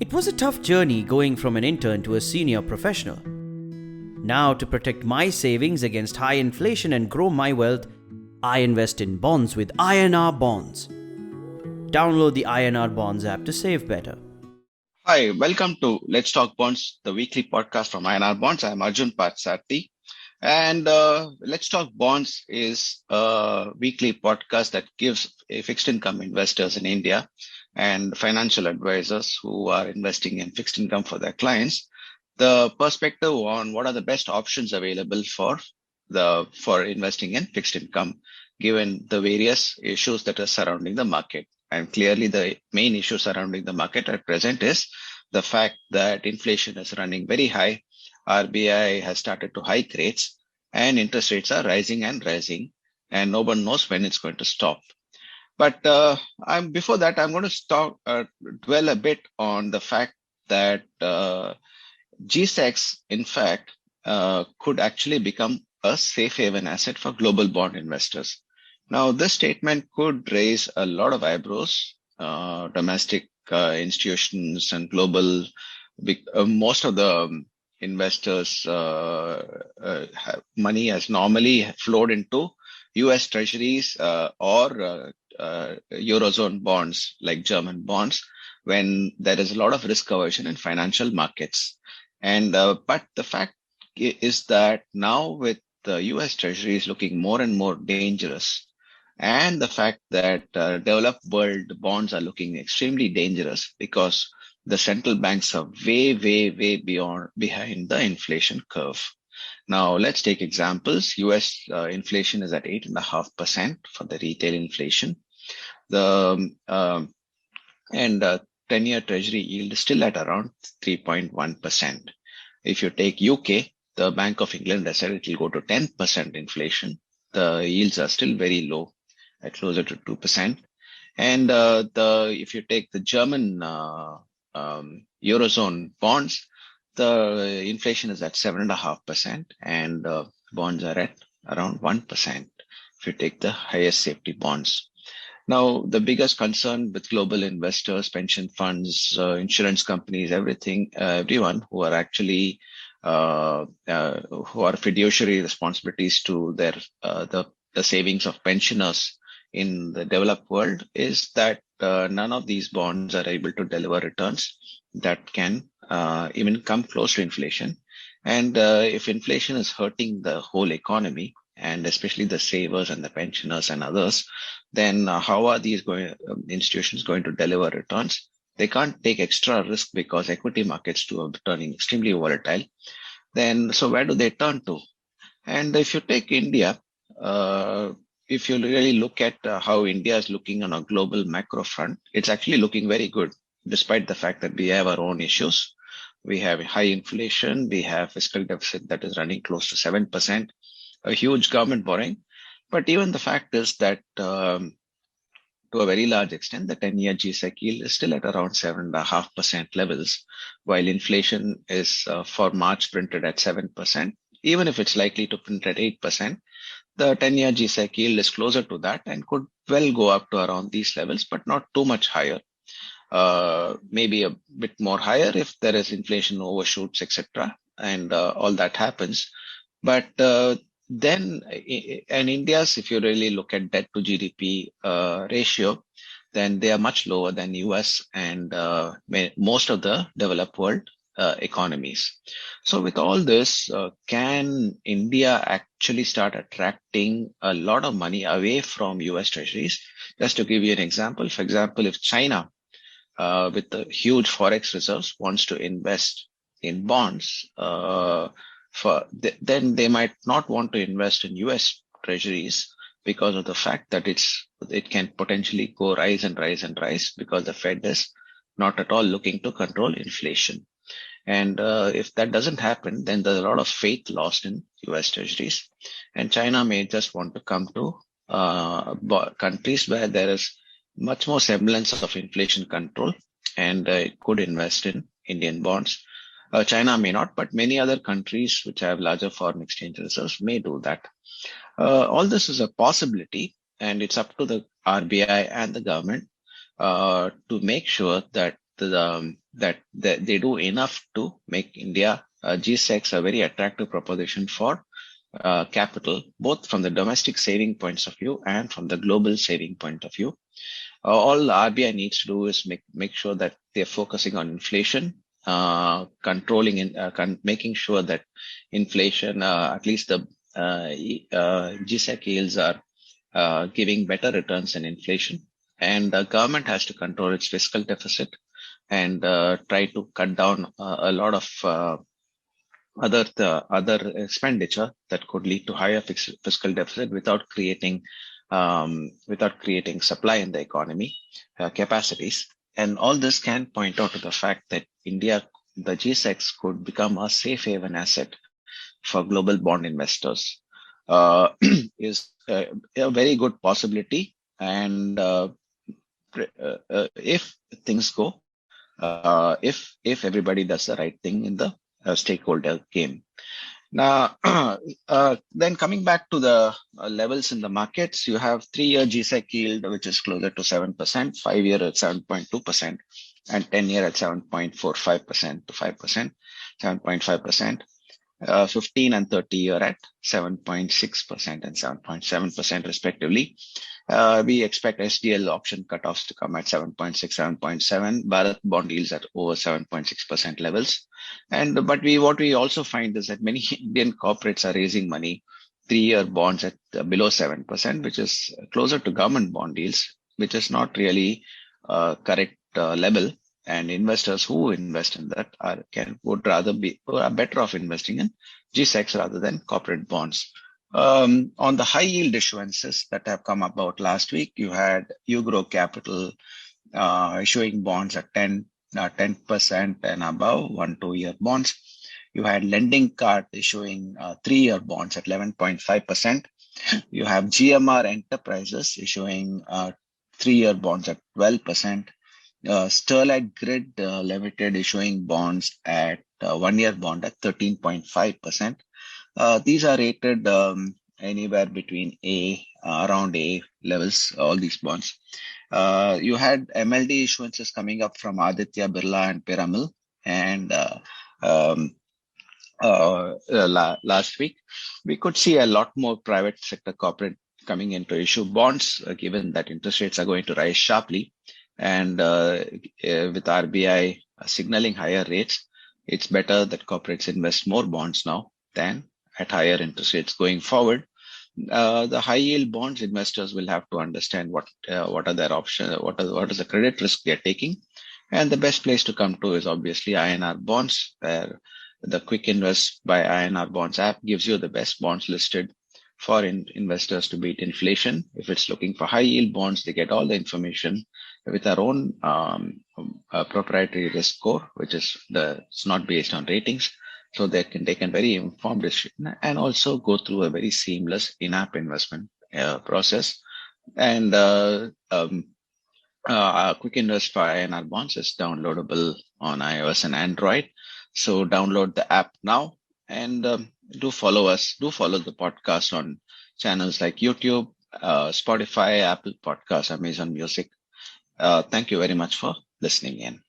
It was a tough journey going from an intern to a senior professional. Now, to protect my savings against high inflation and grow my wealth, I invest in bonds with INR Bonds. Download the INR Bonds app to save better. Hi, welcome to Let's Talk Bonds, the weekly podcast from INR Bonds. I'm Arjun Patsati. And Let's Talk Bonds is a weekly podcast that gives fixed income investors in India and financial advisors who are investing in fixed income for their clients the perspective on what are the best options available for investing in fixed income, given the various issues that are surrounding the market. And clearly, the main issue surrounding the market at present is the fact that inflation is running very high. RBI has started to hike rates and interest rates are rising and rising, and no one knows when it's going to stop. But before that, I'm going to dwell a bit on the fact that GSECs, in fact, could actually become a safe haven asset for global bond investors. Now, this statement could raise a lot of eyebrows. Domestic institutions and global, most of the investors' money has normally flowed into US treasuries or Eurozone bonds like German bonds when there is a lot of risk aversion in financial markets. But the fact is that now with the US treasuries looking more and more dangerous, and the fact that developed world bonds are looking extremely dangerous because the central banks are way behind the inflation curve. Now, let's take examples. US inflation is at 8.5% for the retail inflation. The 10-year treasury yield is still at around 3.1%. If you take UK, the Bank of England has said it will go to 10% inflation. The yields are still very low at closer to 2%. And if you take the German Eurozone bonds, the inflation is at 7.5% and bonds are at around 1% if you take the highest safety bonds. Now, the biggest concern with global investors, pension funds, insurance companies, everyone who are actually who are fiduciary responsibilities to their the savings of pensioners in the developed world is that none of these bonds are able to deliver returns that can even come close to inflation. And if inflation is hurting the whole economy, and especially the savers and the pensioners and others, then how are these institutions going to deliver returns? They can't take extra risk because equity markets too are turning extremely volatile. So where do they turn to? And if you take India, if you really look at how India is looking on a global macro front, it's actually looking very good, despite the fact that we have our own issues. We have high inflation, we have fiscal deficit that is running close to 7%. A huge government borrowing. But even the fact is that to a very large extent, the 10-year GSEC yield is still at around 7.5% levels, while inflation is for March printed at 7%. Even if it's likely to print at 8%, the 10-year GSEC yield is closer to that and could well go up to around these levels, but not too much higher. Maybe a bit more higher if there is inflation overshoots, etc., and all that happens. But then, in India's, if you really look at debt to GDP ratio, then they are much lower than US and most of the developed world economies. So with all this, can India actually start attracting a lot of money away from US treasuries? Just to give you an example, for example, if China, with the huge forex reserves, wants to invest in bonds, then they might not want to invest in US treasuries because of the fact that it can potentially go rise because the Fed is not at all looking to control inflation. And if that doesn't happen, then there's a lot of faith lost in US treasuries. And China may just want to come to countries where there is much more semblance of inflation control and it could invest in Indian bonds. China may not, but many other countries which have larger foreign exchange reserves may do that. All this is a possibility, and it's up to the RBI and the government to make sure that that they do enough to make India G-Secs a very attractive proposition for capital, both from the domestic saving points of view and from the global saving point of view. All RBI needs to do is make sure that they're focusing on inflation, controlling and making sure that inflation, at least the GSEC yields are giving better returns than inflation. And the government has to control its fiscal deficit and try to cut down a lot of other expenditure that could lead to higher fiscal deficit without creating supply in the economy capacities. And all this can point out to the fact that India, the G-Secs could become a safe haven asset for global bond investors. Is a very good possibility. And if things go, if everybody does the right thing in the stakeholder game. Now, then coming back to the levels in the markets, you have 3-year GSEC yield, which is closer to 7%, 5-year at 7.2%, and 10-year at 7.45% to 5%, 7.5%. 15 and 30-year at 7.6% and 7.7% respectively. We expect SDL auction cutoffs to come at 7.6, 7.7, Bharat bond yields at over 7.6% levels. But what we also find is that many Indian corporates are raising money, 3-year bonds at below 7%, which is closer to government bond yields, which is not really correct level. And investors who invest in that are better off investing in G-Secs rather than corporate bonds. On the high yield issuances that have come about last week, you had Ugrow Capital issuing bonds at 10% and above, 1-2-year bonds. You had Lending Card issuing 3-year bonds at 11.5%. You have GMR Enterprises issuing 3-year bonds at 12%. Sterlite Grid Limited issuing bonds at 1-year bond at 13.5%. These are rated anywhere between around A levels, all these bonds. You had MLD issuances coming up from Aditya Birla and Piramal, and last week we could see a lot more private sector corporate coming into issue bonds, given that interest rates are going to rise sharply. And with RBI signaling higher rates, it's better that corporates invest more bonds now than at higher interest rates going forward. The high yield bonds, investors will have to understand what are their options, what is the credit risk they're taking. And the best place to come to is obviously INR bonds, where the Quick Invest by INR Bonds app gives you the best bonds listed for investors to beat inflation. If it's looking for high yield bonds, they get all the information with our own proprietary risk score, which is it's not based on ratings. So they can take a very informed decision and also go through a very seamless in-app investment process. And Quick Invest for INR Bonds is downloadable on iOS and Android. So download the app now and do follow us. Do follow the podcast on channels like YouTube, Spotify, Apple Podcasts, Amazon Music. Thank you very much for listening in.